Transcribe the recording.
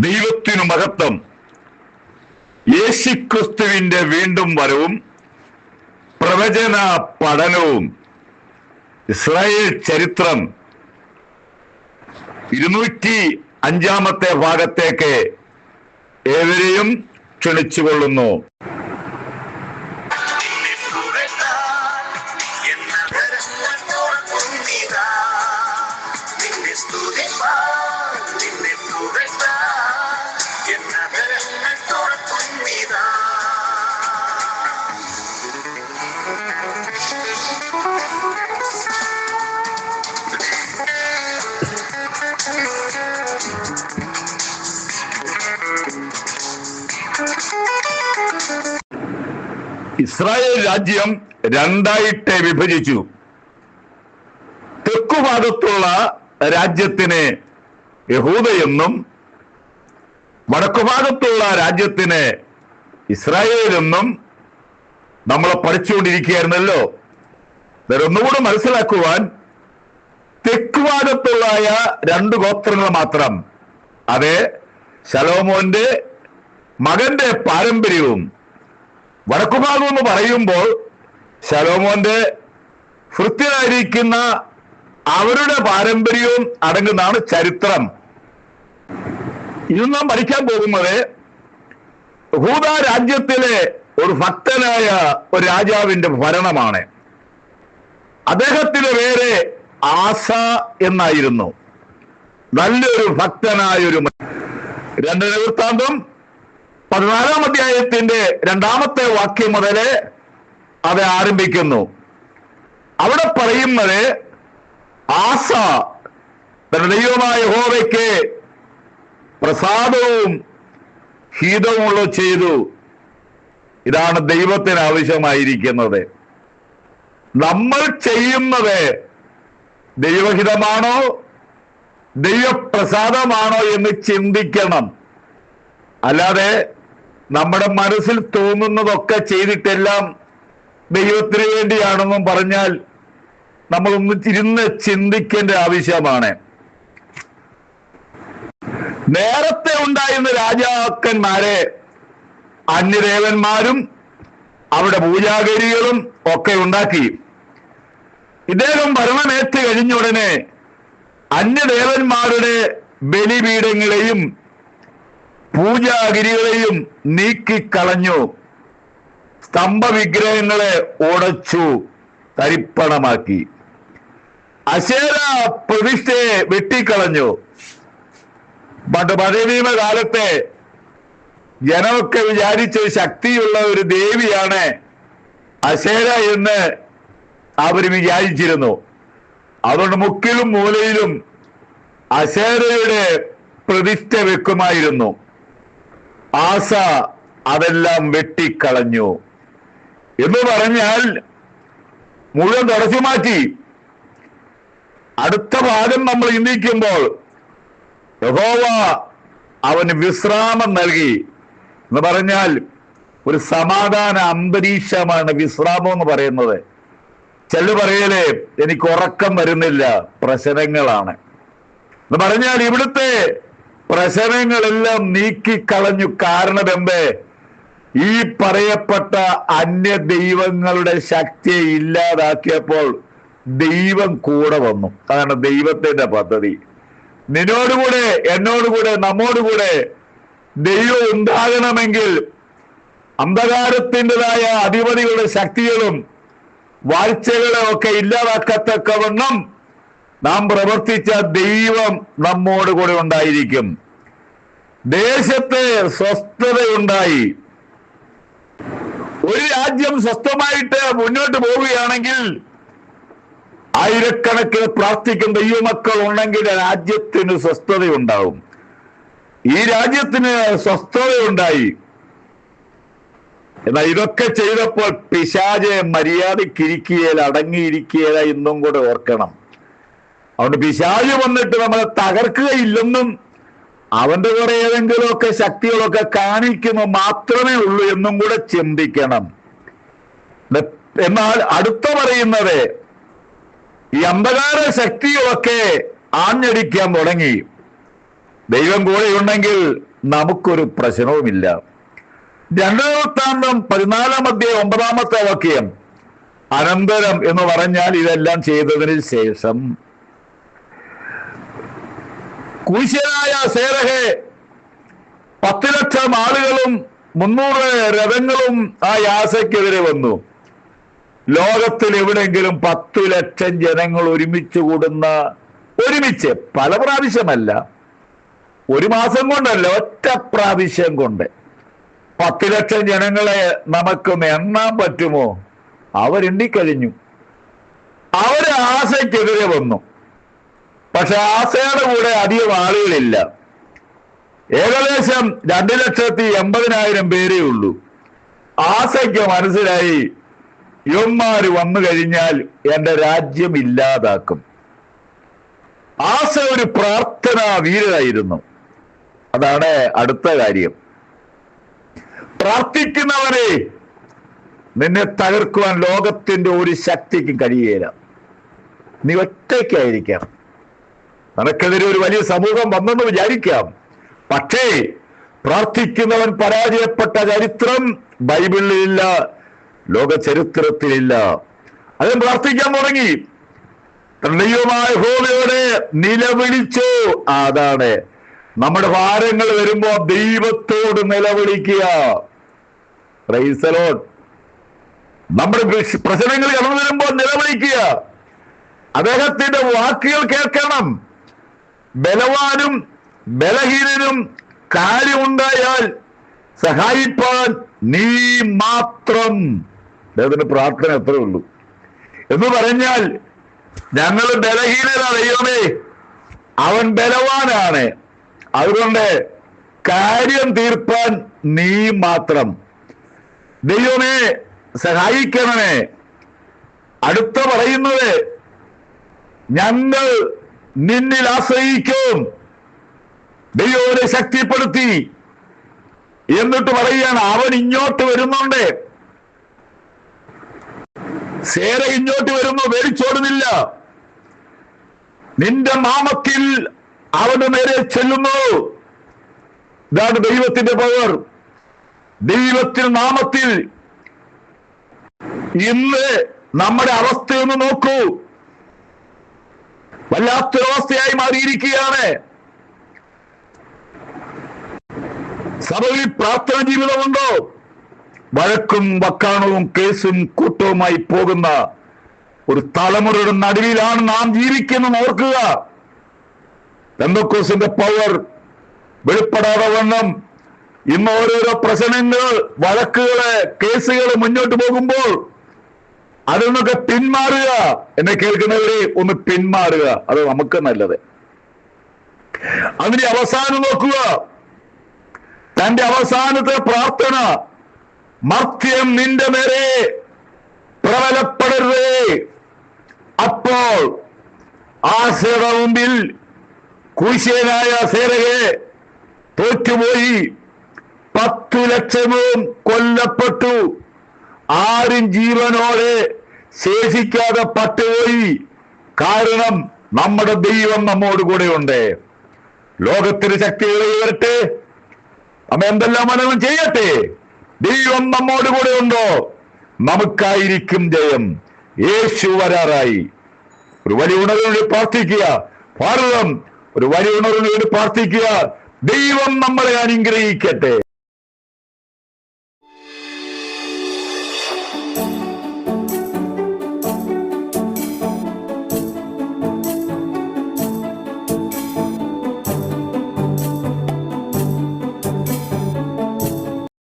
ദൈവത്തിനു മഹത്വം. യേശുക്രിസ്തുവിന്റെ വീണ്ടും വരവും പ്രവചന പഠനവും ഇസ്രായേൽ ചരിത്രം 205-ാമത്തെ ഭാഗത്തേക്ക് ഏവരെയും ക്ഷണിച്ചുകൊള്ളുന്നു. ഇസ്രായേൽ രാജ്യം രണ്ടായിട്ട് വിഭജിച്ചു. തെക്കുഭാഗത്തുള്ള രാജ്യത്തിന് യഹൂദയെന്നും വടക്കുഭാഗത്തുള്ള രാജ്യത്തിന് ഇസ്രായേൽ എന്നും നമ്മൾ പഠിച്ചുകൊണ്ടിരിക്കുകയായിരുന്നല്ലോ. ഒന്നുകൂടെ മനസ്സിലാക്കുവാൻ, തെക്കുഭാഗത്തുള്ള രണ്ട് ഗോത്രങ്ങൾ മാത്രം, അതെ, ശലോമോന്റെ മകന്റെ പാരമ്പര്യവും, വടക്കുഭാഗം എന്ന് പറയുമ്പോൾ ശലോമോന്റെ ഭൃത്യരായിരിക്കുന്ന അവരുടെ പാരമ്പര്യവും അടങ്ങുന്നതാണ് ചരിത്രം. ഇന്ന് നാം പഠിക്കാൻ പോകുന്നത് യഹൂദ രാജ്യത്തിലെ ഒരു ഭക്തനായ ഒരു രാജാവിന്റെ ഭരണമാണ്. അദ്ദേഹത്തിന്റെ പേര് ആസ എന്നായിരുന്നു. നല്ലൊരു ഭക്തനായൊരു 2 വൃത്താന്തം 14-ാം അധ്യായത്തിന്റെ 2-ാമത്തെ വാക്യം മുതല് അത് ആരംഭിക്കുന്നു. അവിടെ പറയുന്നത്, ആസ തന്റെ ദൈവമായ യഹോവയ്ക്ക് പ്രസാദവും ഹിതവുമുള്ള ചെയ്തു. ഇതാണ് ദൈവത്തിന് ആവശ്യമായിരിക്കുന്നത്. നമ്മൾ ചെയ്യുന്നത് ദൈവഹിതമാണോ ദൈവപ്രസാദമാണോ എന്ന് ചിന്തിക്കണം. അല്ലാതെ നമ്മുടെ മനസ്സിൽ തോന്നുന്നതൊക്കെ ചെയ്തിട്ടെല്ലാം ദൈവത്തിന് വേണ്ടിയാണെന്നും പറഞ്ഞാൽ നമ്മളൊന്ന് ഇരുന്ന് ചിന്തിക്കേണ്ട ആവശ്യമാണ്. നേരത്തെ ഉണ്ടായിരുന്ന രാജാക്കന്മാരെ അന്യദേവന്മാരും അവിടെ പൂജാഗിരികളും ഒക്കെ ഉണ്ടാക്കി. ഇദ്ദേഹം ഭരണമേറ്റ് കഴിഞ്ഞ ഉടനെ അന്യദേവന്മാരുടെ ബലിപീഠങ്ങളെയും പൂജാഗിരികളെയും നീക്കിക്കളഞ്ഞു. സ്തംഭവിഗ്രഹങ്ങളെ ഉടച്ചു തരിപ്പണമാക്കി. അശേര പ്രതിഷ്ഠയെ വെട്ടിക്കളഞ്ഞു. പഴയ നിയമകാലത്തെ ജനമൊക്കെ വിചാരിച്ച ശക്തിയുള്ള ഒരു ദേവിയാണ് അശേര എന്ന് അവർ വിചാരിച്ചിരുന്നു. അതുകൊണ്ട് മുക്കിലും മൂലയിലും അശേരയുടെ പ്രതിഷ്ഠ വെക്കുമായിരുന്നു. ആസ അതെല്ലാം വെട്ടിക്കളഞ്ഞു എന്ന് പറഞ്ഞാൽ മുഴുവൻ തുടച്ചു മാറ്റി. അടുത്ത ഭാഗം നമ്മൾ ചിന്തിക്കുമ്പോൾ യഹോവ അവന് വിശ്രാമം നൽകി എന്ന് പറഞ്ഞാൽ ഒരു സമാധാന അന്തരീക്ഷമാണ് വിശ്രാമം എന്ന് പറയുന്നത്. ചെല്ലു പറയലേ, എനിക്ക് ഉറക്കം വരുന്നില്ല, പ്രശ്നങ്ങളാണ് എന്ന് പറഞ്ഞാൽ ഇവിടുത്തെ പ്രശ്നങ്ങളെല്ലാം നീക്കിക്കളഞ്ഞു. കാരണം എന്ത്? ഈ പറയപ്പെട്ട അന്യ ദൈവങ്ങളുടെ ശക്തിയെ ഇല്ലാതാക്കിയപ്പോൾ ദൈവം കൂടെ വന്നു. അതാണ് ദൈവത്തിന്റെ പദ്ധതി. നിന്നോടുകൂടെ, എന്നോടുകൂടെ, നമ്മോടുകൂടെ ദൈവം ഉണ്ടാകണമെങ്കിൽ അന്ധകാരത്തിൻ്റെതായ അധിപതികളുടെ ശക്തികളും വാഴ്ചകളെ ഒക്കെ ഇല്ലാതാക്കത്തക്കവണ്ണം നാം പ്രവർത്തിച്ച ദൈവം നമ്മോടുകൂടെ ഉണ്ടായിരിക്കും. ദേശത്തെ സ്വസ്ഥതയുണ്ടായി. ഒരു രാജ്യം സ്വസ്ഥമായിട്ട് മുന്നോട്ട് പോവുകയാണെങ്കിൽ ആയിരക്കണക്കിന് പ്രാർത്ഥിക്കുന്ന ദൈവമക്കൾ ഉണ്ടെങ്കിൽ രാജ്യത്തിന് സ്വസ്ഥതയുണ്ടാവും. ഈ രാജ്യത്തിന് സ്വസ്ഥതയുണ്ടായി. എന്നാൽ ഇതൊക്കെ ചെയ്തപ്പോൾ പിശാചെ മര്യാദക്കിരിക്കുകയില്ല, അടങ്ങിയിരിക്കുകയില്ല എന്നും കൂടെ ഓർക്കണം. അതുകൊണ്ട് പിശാച് വന്നിട്ട് നമ്മളെ തകർക്കുകയില്ലെന്നും അവന്റെ കുറെ ഏതെങ്കിലുമൊക്കെ ശക്തികളൊക്കെ കാണിക്കുമ്പോൾ മാത്രമേ ഉള്ളൂ എന്നും കൂടെ ചിന്തിക്കണം. എന്നാൽ അടുത്ത പറയുന്നത് ഈ അന്ധകാര ശക്തികളൊക്കെ ആഞ്ഞടിക്കാൻ തുടങ്ങി. ദൈവം കൂടെ ഉണ്ടെങ്കിൽ നമുക്കൊരു പ്രശ്നവുമില്ല. 2 വൃത്താന്തം 14 വാക്യം. അനന്തരം എന്ന് പറഞ്ഞാൽ ഇതെല്ലാം ചെയ്തതിന് ശേഷം കൂശ്യനായ സേരഹെ 10 ലക്ഷം ആളുകളും 300 രഥങ്ങളും ആ യാസയ്ക്കെതിരെ വന്നു. ലോകത്തിൽ എവിടെയെങ്കിലും 10 ലക്ഷം ജനങ്ങൾ ഒരുമിച്ച് പല പ്രാവശ്യമല്ല, ഒരു മാസം കൊണ്ടല്ല, ഒറ്റ പ്രാവശ്യം കൊണ്ട് 10 ലക്ഷം ജനങ്ങളെ നമുക്കൊന്ന് എണ്ണാൻ പറ്റുമോ? അവരെണ്ണിക്കഴിഞ്ഞു. അവര് ആസയ്ക്കെതിരെ വന്നു. പക്ഷെ ആസയുടെ കൂടെ അധികം ആളുകളില്ല. ഏകദേശം 2,80,000 പേരേ ഉള്ളൂ. ആസയ്ക്ക് മനസ്സിലായി, യവന്മാര് വന്നു കഴിഞ്ഞാൽ എന്റെ രാജ്യം ഇല്ലാതാക്കും. ആസ ഒരു പ്രാർത്ഥനാ വീരനായിരുന്നു. അതാണ് അടുത്ത കാര്യം. പ്രാർത്ഥിക്കുന്നവരെ നിന്നെ തകർക്കുവാൻ ലോകത്തിന്റെ ഒരു ശക്തിക്കും കഴിയുകയില്ല. നീ ഒറ്റയ്ക്കായിരിക്കാം. നിനക്കെതിരെ ഒരു വലിയ സമൂഹം വന്നെന്ന് വിചാരിക്കാം. പക്ഷേ പ്രാർത്ഥിക്കുന്നവൻ പരാജയപ്പെട്ട ചരിത്രം ബൈബിളിലില്ല, ലോക ചരിത്രത്തിലില്ല. അതും പ്രാർത്ഥിക്കാൻ തുടങ്ങി. ദൈവമായ യഹോവയോട് നിലവിളിച്ചു. അതാണ് നമ്മുടെ ഭാരങ്ങൾ വരുമ്പോ ദൈവത്തോട് നിലവിളിക്കുക. Praise the Lord. നമ്മുടെ പ്രശ്നങ്ങൾ കടന്നു വരുമ്പോൾ നിലവിളിക്കുക. അദ്ദേഹത്തിന്റെ വാക്കുകൾ കേൾക്കണം. ബലവാനും ബലഹീനനും കാര്യമുണ്ടായാൽ സഹായിപ്പാൻ നീ മാത്രം. അദ്ദേഹത്തിന്റെ പ്രാർത്ഥന എത്രയേ ഉള്ളൂ എന്ന് പറഞ്ഞാൽ, ഞങ്ങൾ ബലഹീനരാണ് ദൈവമേ, അവൻ ബലവാനാണ്, അതുകൊണ്ട് കാര്യം തീർപ്പാൻ നീ മാത്രം. ദൈവമേ സഹായിക്കണമേ. അടുത്ത പറയുന്നത്, ഞങ്ങൾ നിന്നിൽ ആശ്രയിക്കും. ദൈവത്തെ ശക്തിപ്പെടുത്തി. എന്നിട്ട് പറയുകയാണ്, അവൻ ഇങ്ങോട്ട് വരുന്നുണ്ട്. സേര ഇങ്ങോട്ട് വരുന്നു, പേടിച്ചോടുന്നില്ല. നിന്റെ നാമത്തിൽ അവന് നേരെ ചെല്ലുന്നു. ഇതാണ് ദൈവത്തിന്റെ പവർ. ദൈവത്തിന്റെ നാമത്തിൽ. ഇന്ന് നമ്മുടെ അവസ്ഥയൊന്ന് നോക്കൂ. വല്ലാത്തൊരവസ്ഥയായി മാറിയിരിക്കുകയാണ്. സഭയിൽ പ്രാർത്ഥന ജീവിതമുണ്ടോ? വഴക്കും വക്കാണവും കേസും കൂട്ടവുമായി പോകുന്ന ഒരു തലമുറയുടെ നടുവിലാണ് നാം ജീവിക്കുന്നത്. ഓർക്കുക, പെന്തക്കോസ്തിന്റെ പവർ വെളിപ്പെടാതെ വണ്ണം ഇന്ന് ഓരോരോ പ്രശ്നങ്ങൾ, വഴക്കുകള്, കേസുകൾ മുന്നോട്ട് പോകുമ്പോൾ അതിൽ നിന്നൊക്കെ പിന്മാറുക. എന്നെ കേൾക്കുന്നവരെ ഒന്ന് പിന്മാറുക. അത് നമുക്ക് നല്ലത്. അതിന്റെ അവസാനം നോക്കുക. തന്റെ അവസാനത്തെ പ്രാർത്ഥന, മർത്യം നിന്റെ നേരെ പ്രബലപ്പെടരുതേ. അപ്പോൾ ആസയുടെ മുമ്പിൽ കൂശ്യനായ സേരഹെ തോറ്റുപോയി. 10 ലക്ഷവും കൊല്ലപ്പെട്ടു. ആരും ജീവനോടെ ശേഷിക്കാതെ പട്ടുപോയി. കാരണം നമ്മുടെ ദൈവം നമ്മോട് കൂടെ ഉണ്ട്. ലോകത്തിന് ശക്തികളെ വരട്ടെ, നമ്മ എന്തെല്ലാം മനവും ചെയ്യട്ടെ, ദൈവം നമ്മോട് കൂടെ ഉണ്ടോ? നമുക്കായിരിക്കും ജയം. യേശു വരാറായി. ഒരു വലിയ ഉണർവിന് പ്രാർത്ഥിക്കുക. ഭാരതം ഒരു വലിയ ഉണർവിന് പ്രാർത്ഥിക്കുക. ദൈവം നമ്മളെ അനുഗ്രഹിക്കട്ടെ.